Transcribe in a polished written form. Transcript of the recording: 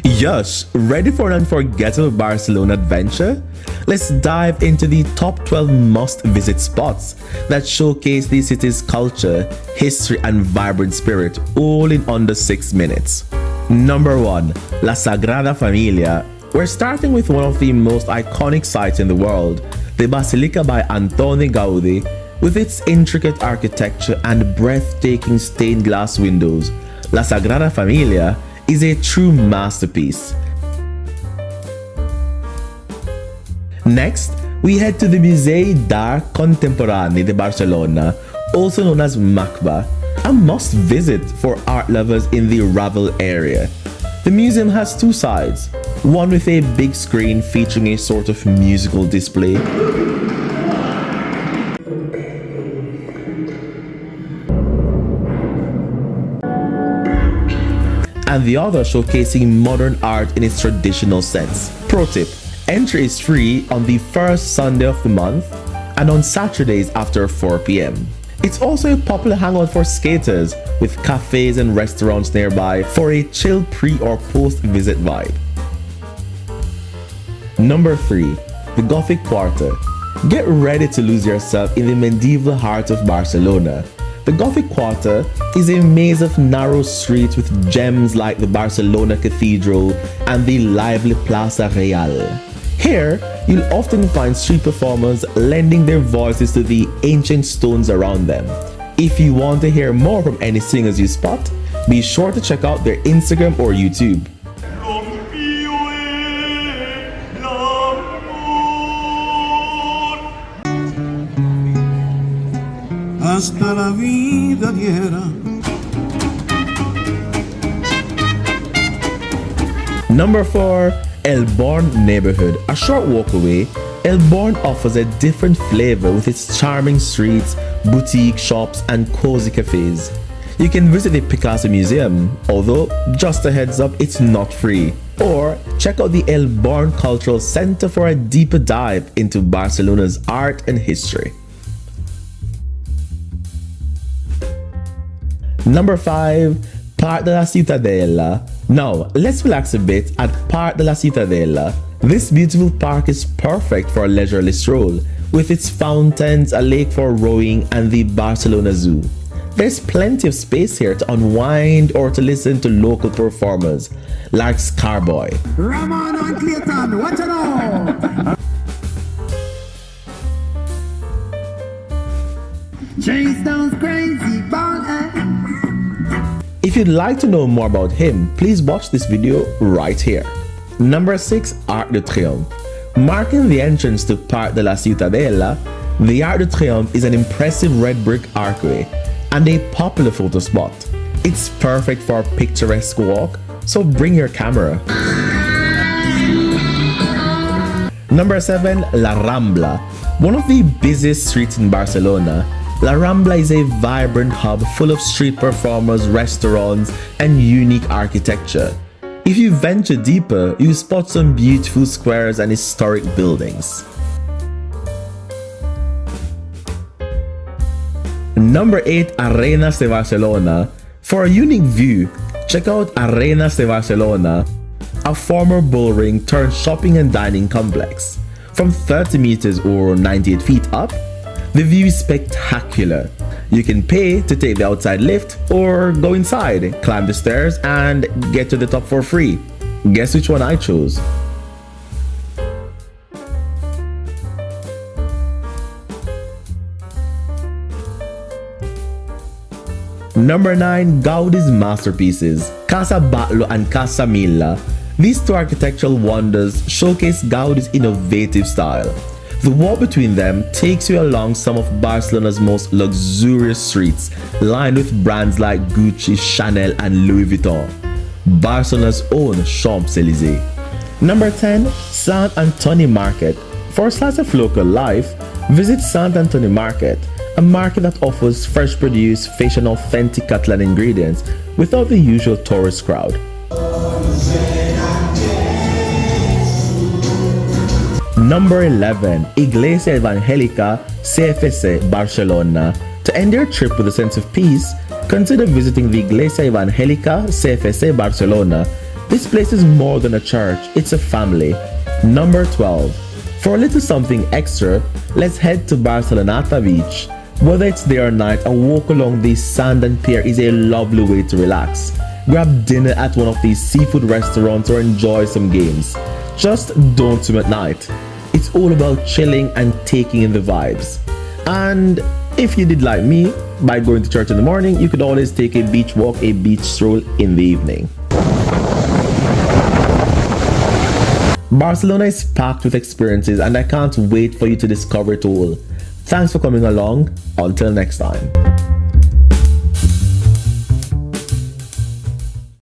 Yush, ready for an unforgettable Barcelona adventure? Let's dive into the top 12 must-visit spots that showcase the city's culture, history, and vibrant spirit, all in under 6 minutes. Number 1. La Sagrada Família. We're starting with one of the most iconic sites in the world, the Basilica by Antoni Gaudí, with its intricate architecture and breathtaking stained glass windows. La Sagrada Família is a true masterpiece. Next, we head to the Museu d'Art Contemporani de Barcelona, also known as MACBA, a must-visit for art lovers in the Rambla area. The museum has two sides, one with a big screen featuring a sort of musical display, and the other showcasing modern art in its traditional sense. Pro tip: entry is free on the first Sunday of the month and on Saturdays after 4 p.m. It's also a popular hangout for skaters, with cafes and restaurants nearby for a chill pre or post visit vibe. Number 3. The Gothic Quarter. Get ready to lose yourself in the medieval heart of Barcelona. The Gothic Quarter is a maze of narrow streets with gems like the Barcelona Cathedral and the lively Plaza Real. Here, you'll often find street performers lending their voices to the ancient stones around them. If you want to hear more from any singers you spot, be sure to check out their Instagram or YouTube. Hasta la vida diera. Number 4. El Born neighborhood. A short walk away, El Born offers a different flavor with its charming streets, boutique shops, and cozy cafes. You can visit the Picasso Museum, although just a heads up, it's not free. Or check out the El Born Cultural Center for a deeper dive into Barcelona's art and history. Number 5. Parc de la Ciutadella. Now, let's relax a bit at Parc de la Ciutadella. This beautiful park is perfect for a leisurely stroll, with its fountains, a lake for rowing, and the Barcelona Zoo. There's plenty of space here to unwind or to listen to local performers like Scarboy, Ramon and Clayton, watch it out! Chase those crazy ball. If you'd like to know more about him, please watch this video right here. Number 6. Arc de Triomphe. Marking the entrance to Parc de la Ciutadella, the Arc de Triomphe is an impressive red brick archway and a popular photo spot. It's perfect for a picturesque walk, so bring your camera. Number 7. La Rambla. One of the busiest streets in Barcelona, La Rambla is a vibrant hub full of street performers, restaurants, and unique architecture. If you venture deeper, you spot some beautiful squares and historic buildings. Number 8. Arenas de Barcelona. For a unique view, check out Arenas de Barcelona, a former bull ring turned shopping and dining complex. From 30 meters or 98 feet up, the view is spectacular. You can pay to take the outside lift or go inside, climb the stairs, and get to the top for free. Guess which one I chose? Number 9. Gaudí's masterpieces. Casa Batlló and Casa Milà. These two architectural wonders showcase Gaudí's innovative style. The walk between them takes you along some of Barcelona's most luxurious streets, lined with brands like Gucci, Chanel, and Louis Vuitton. Barcelona's own Champs-Élysées. Number 10. Sant Antoni Market. For a slice of local life, visit Sant Antoni Market, a market that offers fresh produce, fish, and authentic Catalan ingredients without the usual tourist crowd. Number 11. Iglesia Evangélica CFC Barcelona. To end your trip with a sense of peace, consider visiting the Iglesia Evangélica CFC Barcelona. This place is more than a church, it's a family. Number 12. For a little something extra, let's head to Barceloneta Beach. Whether it's day or night, a walk along the sand and pier is a lovely way to relax. Grab dinner at one of these seafood restaurants or enjoy some games. Just don't swim at night. It's all about chilling and taking in the vibes. And if you did like me, by going to church in the morning, you could always take a beach walk, a beach stroll in the evening. Barcelona is packed with experiences and I can't wait for you to discover it all. Thanks for coming along. Until next time.